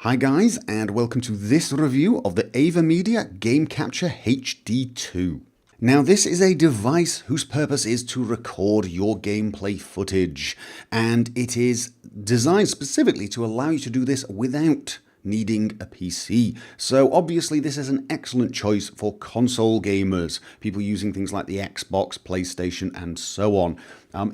Hi guys, and welcome to this review of the AVerMedia Game Capture HD2. Now this is a device whose purpose is to record your gameplay footage, and it is designed specifically to allow you to do this without needing a PC. So obviously this is an excellent choice for console gamers, people using things like the Xbox, PlayStation, and so on.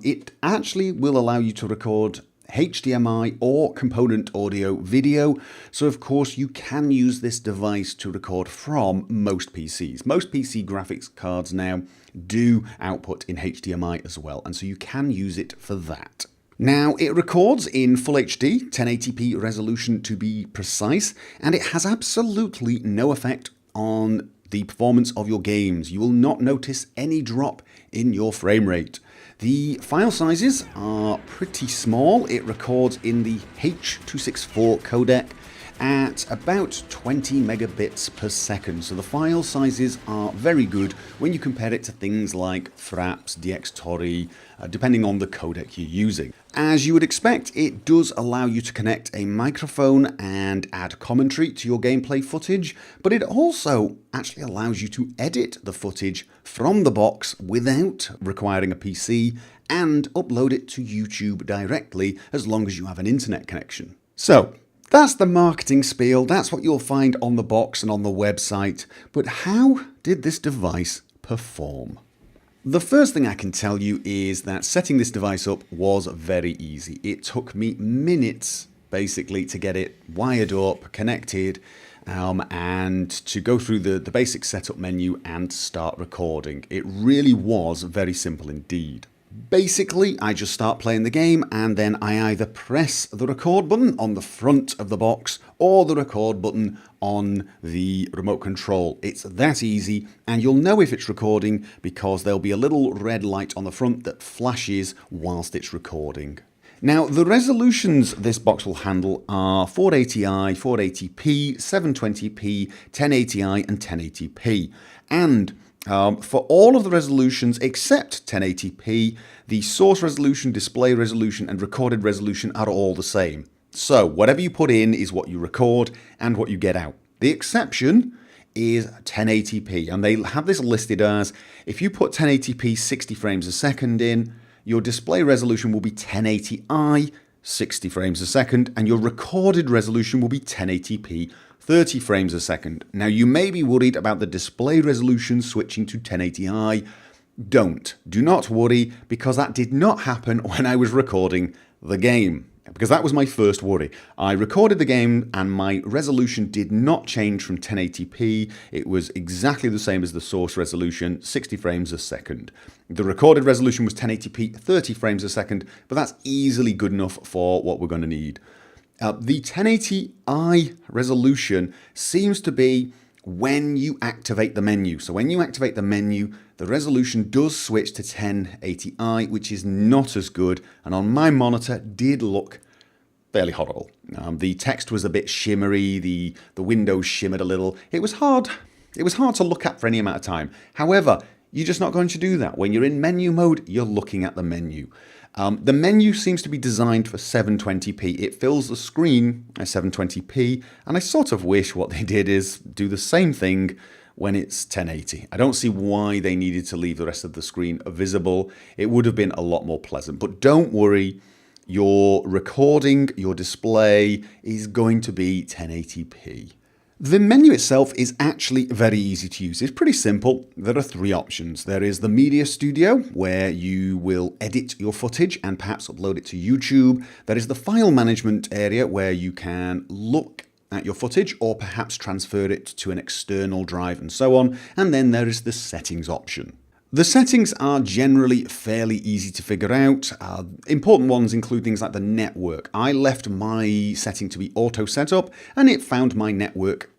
It actually will allow you to record HDMI or component audio video, so of course you can use this device to record from most PCs. Most PC graphics cards now do output in HDMI as well, and so you can use it for that. Now, it records in Full HD, 1080p resolution to be precise, and it has absolutely no effect on the performance of your games. You will not notice any drop in your frame rate. The file sizes are pretty small. It records in the H.264 codec at about 20 megabits per second. So the file sizes are very good when you compare it to things like Fraps, DxTory, depending on the codec you're using. As you would expect, it does allow you to connect a microphone and add commentary to your gameplay footage, but it also actually allows you to edit the footage from the box without requiring a PC and upload it to YouTube directly as long as you have an internet connection. So that's the marketing spiel, that's what you'll find on the box and on the website, but how did this device perform? The first thing I can tell you is that setting this device up was very easy. It took me minutes basically to get it wired up, connected, and to go through the basic setup menu and start recording. It really was very simple indeed. Basically, I just start playing the game and then I either press the record button on the front of the box or the record button on the remote control. It's that easy, and you'll know if it's recording because there'll be a little red light on the front that flashes whilst it's recording. Now, the resolutions this box will handle are 480i, 480p, 720p, 1080i and 1080p. And for all of the resolutions except 1080p, the source resolution, display resolution, and recorded resolution are all the same. So whatever you put in is what you record and what you get out. The exception is 1080p, and they have this listed as, if you put 1080p 60 frames a second in, your display resolution will be 1080i 60 frames a second, and your recorded resolution will be 1080p 30 frames a second. Now, you may be worried about the display resolution switching to 1080i. Do not worry, because that did not happen when I was recording the game, because that was my first worry. I recorded the game and my resolution did not change from 1080p. It was exactly the same as the source resolution, 60 frames a second. The recorded resolution was 1080p, 30 frames a second, but that's easily good enough for what we're going to need. The 1080i resolution seems to be when you activate the menu. So when you activate the menu, the resolution does switch to 1080i, which is not as good, and on my monitor did look fairly horrible. The text was a bit shimmery, the windows shimmered a little. It was hard to look at for any amount of time. However, you're just not going to do that. When you're in menu mode, you're looking at the menu. The menu seems to be designed for 720p. It fills the screen at 720p, and I sort of wish what they did is do the same thing when it's 1080. I don't see why they needed to leave the rest of the screen visible. It would have been a lot more pleasant. But don't worry, your recording, your display is going to be 1080p. The menu itself is actually very easy to use. It's pretty simple. There are three options. There is the Media Studio, where you will edit your footage and perhaps upload it to YouTube. There is the File Management area, where you can look at your footage or perhaps transfer it to an external drive and so on. And then there is the Settings option. The settings are generally fairly easy to figure out. Important ones include things like the network. I left my setting to be auto setup, and it found my network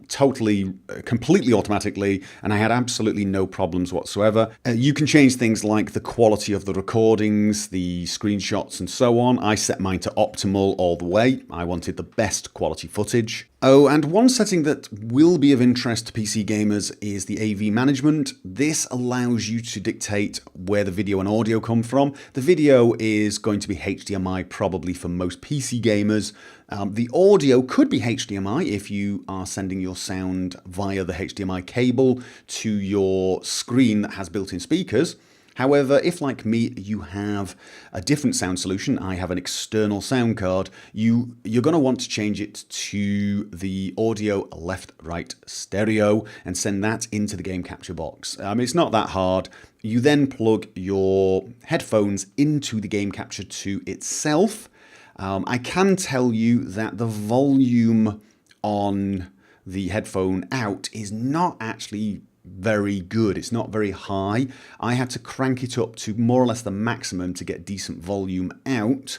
completely automatically, and I had absolutely no problems whatsoever. You can change things like the quality of the recordings, the screenshots, and so on. I set mine to optimal all the way. I wanted the best quality footage. Oh, and one setting that will be of interest to PC gamers is the AV management. This allows you to dictate where the video and audio come from. The video is going to be HDMI probably for most PC gamers. The audio could be HDMI if you are sending your sound via the HDMI cable to your screen that has built-in speakers. However, if like me, you have a different sound solution, I have an external sound card, you're going to want to change it to the audio left-right stereo and send that into the game capture box. It's not that hard. You then plug your headphones into the game capture 2 itself. I can tell you that the volume on the headphone out is not actually very good. It's not very high. I had to crank it up to more or less the maximum to get decent volume out.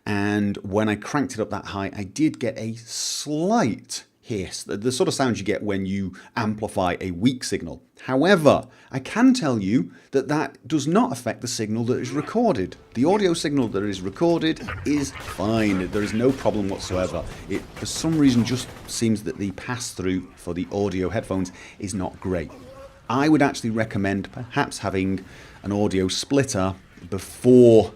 And when I cranked it up that high, I did get a slight hiss, the sort of sound you get when you amplify a weak signal. However, I can tell you that that does not affect the signal that is recorded. The audio signal that is recorded is fine. There is no problem whatsoever. It, for some reason, just seems that the pass-through for the audio headphones is not great. I would actually recommend perhaps having an audio splitter before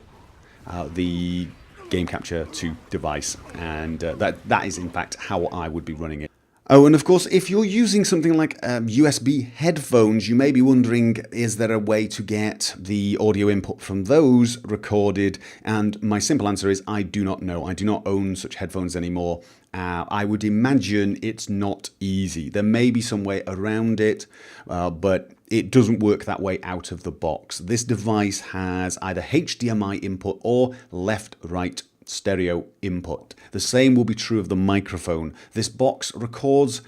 the Game Capture 2 device, and that is in fact how I would be running it. Oh, and of course, if you're using something like USB headphones, you may be wondering, is there a way to get the audio input from those recorded? And my simple answer is I do not know. I do not own such headphones anymore. I would imagine it's not easy. There may be some way around it, but it doesn't work that way out of the box. This device has either HDMI input or left-right stereo input. The same will be true of the microphone. This box records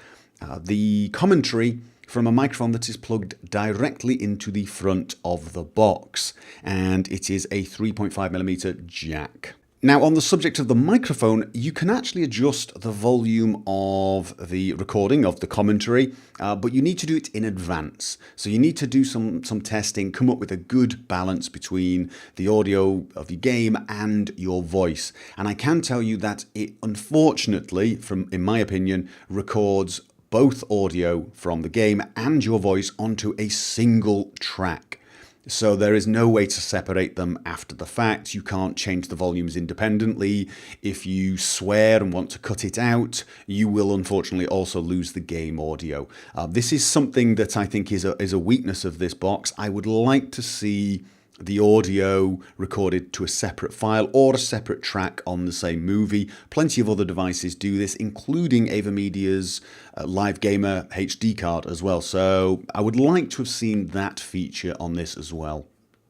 the commentary from a microphone that is plugged directly into the front of the box, and it is a 3.5mm jack. Now, on the subject of the microphone, you can actually adjust the volume of the recording of the commentary, but you need to do it in advance. So you need to do some testing, come up with a good balance between the audio of the game and your voice. And I can tell you that it, unfortunately, in my opinion, records both audio from the game and your voice onto a single track. So there is no way to separate them after the fact. You can't change the volumes independently. If you swear and want to cut it out, you will unfortunately also lose the game audio. This is something that I think is a weakness of this box. I would like to see the audio recorded to a separate file or a separate track on the same movie. Plenty of other devices do this, including AVerMedia's Live Gamer HD card as well. So I would like to have seen that feature on this as well.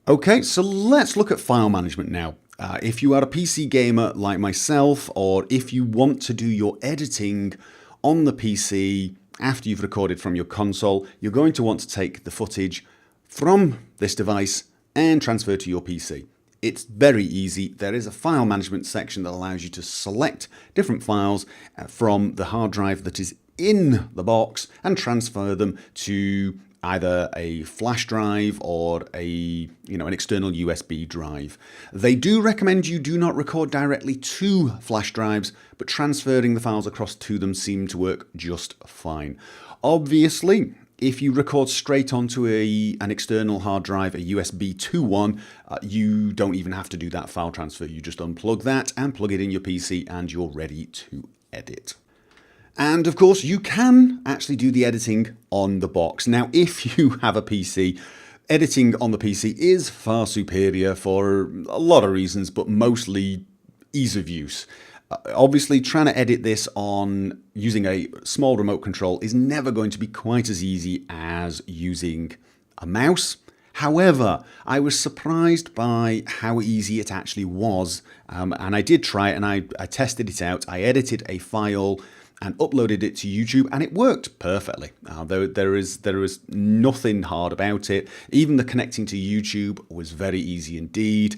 Okay, so let's look at file management now. If you are a PC gamer like myself, or if you want to do your editing on the PC after you've recorded from your console, you're going to want to take the footage from this device and transfer to your PC. It's very easy. There is a file management section that allows you to select different files from the hard drive that is in the box and transfer them to either a flash drive or an external USB drive. They do recommend you do not record directly to flash drives, but transferring the files across to them seem to work just fine. Obviously, if you record straight onto an external hard drive, a USB 2 one, you don't even have to do that file transfer. You just unplug that and plug it in your PC and you're ready to edit. And of course, you can actually do the editing on the box. Now, if you have a PC, editing on the PC is far superior for a lot of reasons, but mostly ease of use. Obviously, trying to edit this on using a small remote control is never going to be quite as easy as using a mouse. However, I was surprised by how easy it actually was, and I did try it and I tested it out. I edited a file and uploaded it to YouTube, and it worked perfectly. There is nothing hard about it. Even the connecting to YouTube was very easy indeed.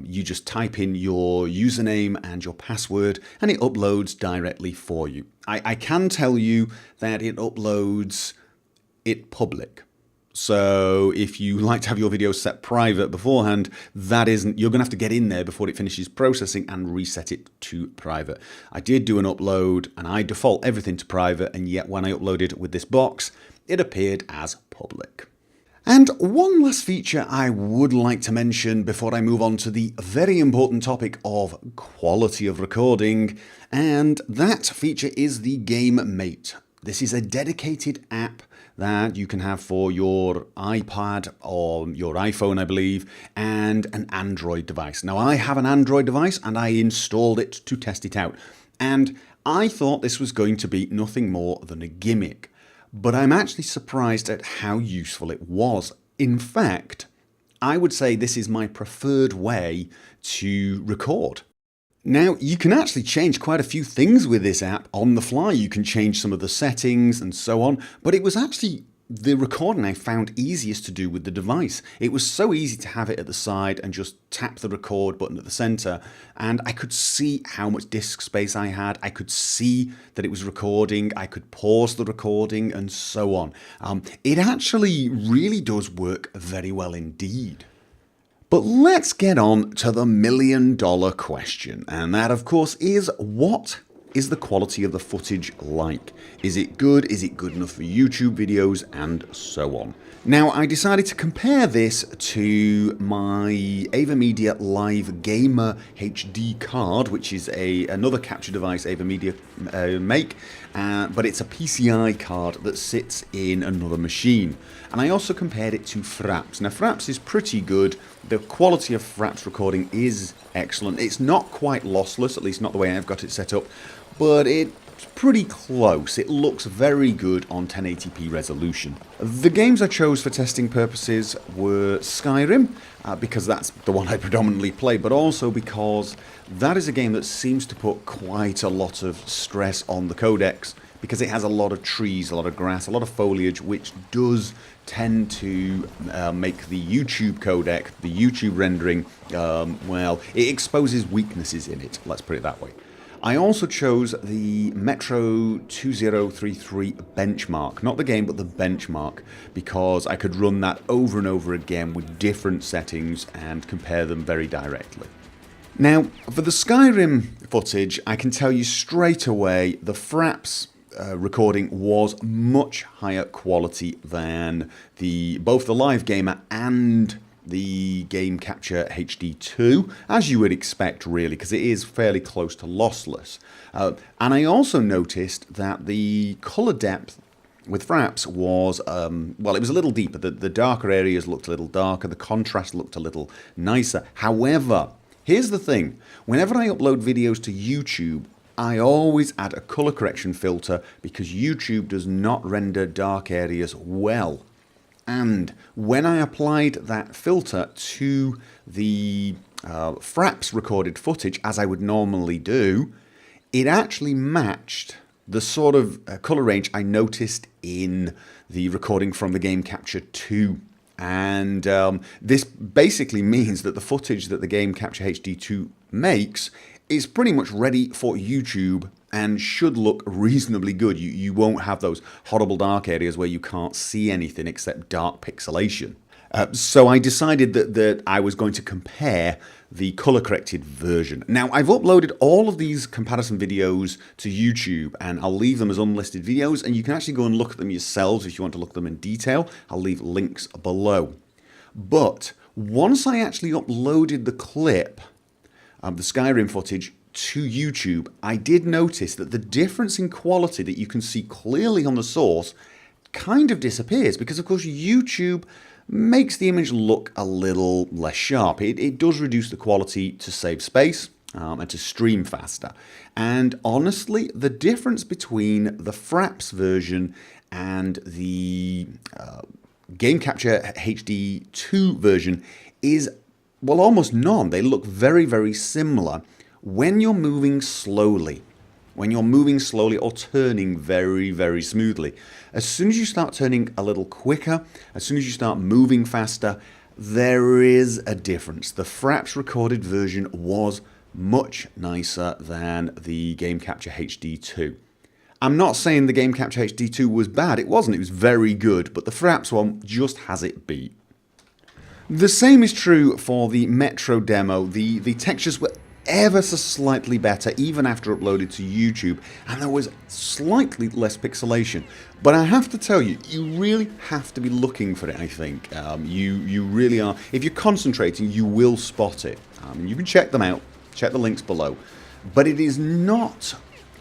You just type in your username and your password, and it uploads directly for you. I can tell you that it uploads it public. So if you like to have your videos set private beforehand, you're going to have to get in there before it finishes processing and reset it to private. I did do an upload and I default everything to private, and yet when I uploaded with this box, it appeared as public. And one last feature I would like to mention before I move on to the very important topic of quality of recording, and that feature is the Game Mate. This is a dedicated app that you can have for your iPad or your iPhone, I believe, and an Android device. Now, I have an Android device and I installed it to test it out. And I thought this was going to be nothing more than a gimmick. But I'm actually surprised at how useful it was. In fact, I would say this is my preferred way to record. Now, you can actually change quite a few things with this app on the fly. You can change some of the settings and so on, but it was actually the recording I found easiest to do with the device. It was so easy to have it at the side and just tap the record button at the center, and I could see how much disk space I had. I could see that it was recording. I could pause the recording and so on. It actually really does work very well indeed. But let's get on to the million-dollar question, and that, of course, is what is the quality of the footage like? Is it good? Is it good enough for YouTube videos? And so on. Now, I decided to compare this to my AVerMedia Live Gamer HD card, which is another capture device AVerMedia make, but it's a PCI card that sits in another machine. And I also compared it to Fraps. Now, Fraps is pretty good. The quality of Fraps recording is excellent. It's not quite lossless, at least not the way I've got it set up, but it's pretty close. It looks very good on 1080p resolution. The games I chose for testing purposes were Skyrim, because that's the one I predominantly play, but also because that is a game that seems to put quite a lot of stress on the codecs, because it has a lot of trees, a lot of grass, a lot of foliage, which does tend to make the YouTube codec, the YouTube rendering, well, it exposes weaknesses in it, let's put it that way. I also chose the Metro 2033 benchmark, not the game, but the benchmark, because I could run that over and over again with different settings and compare them very directly. Now, for the Skyrim footage, I can tell you straight away the Fraps recording was much higher quality than both the Live Gamer and the Game Capture HD2, as you would expect really, because it is fairly close to lossless. And I also noticed that the color depth with Fraps was, well, it was a little deeper. The darker areas looked a little darker, the contrast looked a little nicer. However, here's the thing, whenever I upload videos to YouTube, I always add a color correction filter because YouTube does not render dark areas well. And when I applied that filter to the Fraps recorded footage, as I would normally do, it actually matched the sort of color range I noticed in the recording from the Game Capture 2. And this basically means that the footage that the Game Capture HD2 makes is pretty much ready for YouTube and should look reasonably good. You won't have those horrible dark areas where you can't see anything except dark pixelation. So I decided that I was going to compare the color-corrected version. Now, I've uploaded all of these comparison videos to YouTube, and I'll leave them as unlisted videos, and you can actually go and look at them yourselves if you want to look at them in detail. I'll leave links below. But once I actually uploaded the clip of the Skyrim footage to YouTube, I did notice that the difference in quality that you can see clearly on the source kind of disappears, because of course YouTube makes the image look a little less sharp. It does reduce the quality to save space and to stream faster. And honestly, the difference between the Fraps version and the Game Capture HD2 version is, well, almost none. They look very, very similar when you're moving slowly. When you're moving slowly or turning very, very smoothly. As soon as you start turning a little quicker, as soon as you start moving faster, there is a difference. The Fraps recorded version was much nicer than the Game Capture HD2. I'm not saying the Game Capture HD2 was bad, it wasn't, it was very good, but the Fraps one just has it beat. The same is true for the Metro demo. The textures were ever so slightly better even after uploaded to YouTube, and there was slightly less pixelation. But I have to tell you, you really have to be looking for it, I think. You really are. If you're concentrating, you will spot it. You can check them out, check the links below. But it is not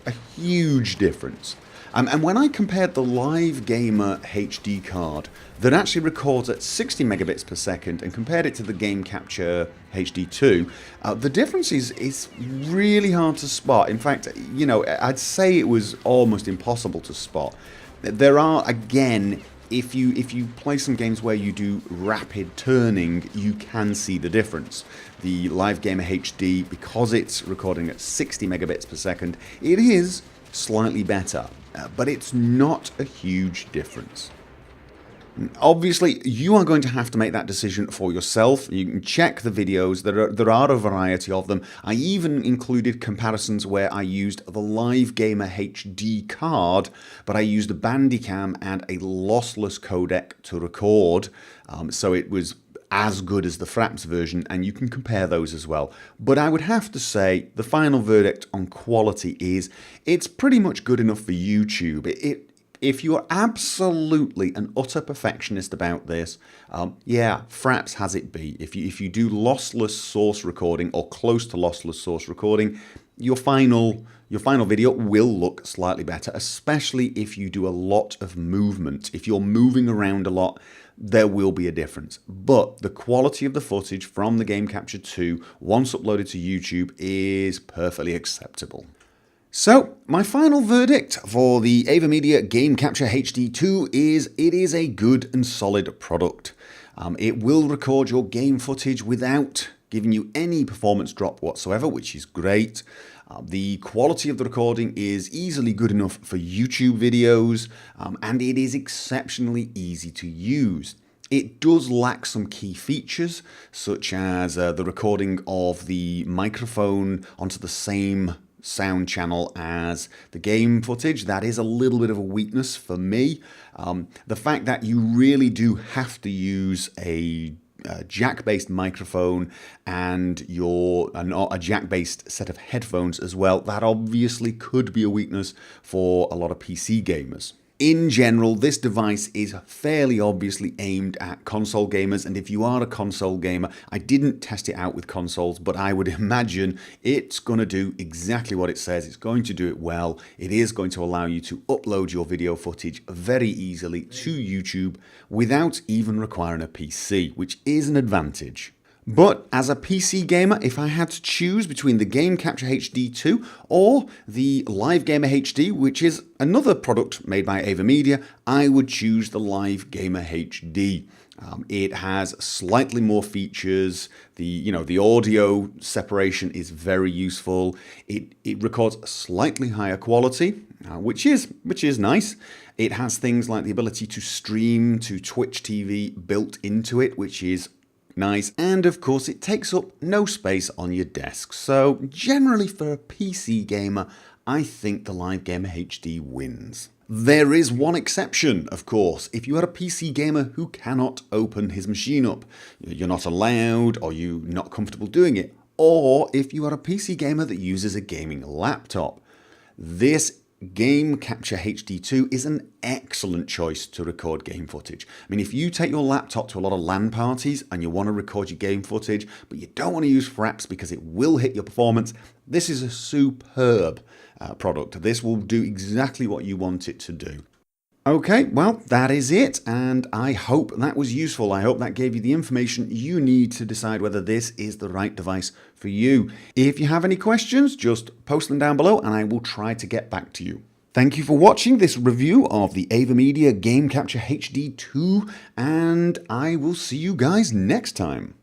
a huge difference. And when I compared the Live Gamer HD card that actually records at 60 megabits per second and compared it to the Game Capture HD2, the difference is really hard to spot. In fact, you know, I'd say it was almost impossible to spot. There are, again, if you play some games where you do rapid turning, you can see the difference. The Live Gamer HD, because it's recording at 60 megabits per second, it is slightly better, but it's not a huge difference. Obviously, you are going to have to make that decision for yourself. You can check the videos. There are a variety of them. I even included comparisons where I used the Live Gamer HD card, but I used a Bandicam and a lossless codec to record, so it was as good as the Fraps version, and you can compare those as well. But I would have to say the final verdict on quality is it's pretty much good enough for YouTube. If you're absolutely an utter perfectionist about this, yeah, Fraps has it beat. If you do lossless source recording or close to lossless source recording, your final video will look slightly better, especially if you do a lot of movement. If you're moving around a lot, there will be a difference. But the quality of the footage from the Game Capture 2, once uploaded to YouTube, is perfectly acceptable. So, my final verdict for the AVerMedia Game Capture HD2 is it is a good and solid product. It will record your game footage without giving you any performance drop whatsoever, which is great. The quality of the recording is easily good enough for YouTube videos, and it is exceptionally easy to use. It does lack some key features, such as the recording of the microphone onto the same sound channel as the game footage. That is a little bit of a weakness for me. The fact that you really do have to use a jack-based microphone and a jack-based set of headphones as well, that obviously could be a weakness for a lot of PC gamers. In general, this device is fairly obviously aimed at console gamers, and if you are a console gamer, I didn't test it out with consoles, but I would imagine it's going to do exactly what it says. It's going to do it well. It is going to allow you to upload your video footage very easily to YouTube without even requiring a PC, which is an advantage. But as a PC gamer, if I had to choose between the Game Capture HD2 or the Live Gamer HD, which is another product made by AVerMedia, I would choose the Live Gamer HD. It has slightly more features. The audio separation is very useful. It records slightly higher quality, which is nice. It has things like the ability to stream to Twitch TV built into it, which is nice, and of course it takes up no space on your desk. So generally for a PC gamer, I think the Live Gamer HD wins. There is one exception, of course. If you are a PC gamer who cannot open his machine up, you're not allowed, or you're not comfortable doing it, or if you are a PC gamer that uses a gaming laptop, this Game Capture HD2 is an excellent choice to record game footage. I mean, if you take your laptop to a lot of LAN parties and you want to record your game footage, but you don't want to use Fraps because it will hit your performance, this is a superb product. This will do exactly what you want it to do. Okay, well, that is it, and I hope that was useful. I hope that gave you the information you need to decide whether this is the right device for you. If you have any questions, just post them down below and I will try to get back to you. Thank you for watching this review of the AVerMedia Game Capture HD2, and I will see you guys next time.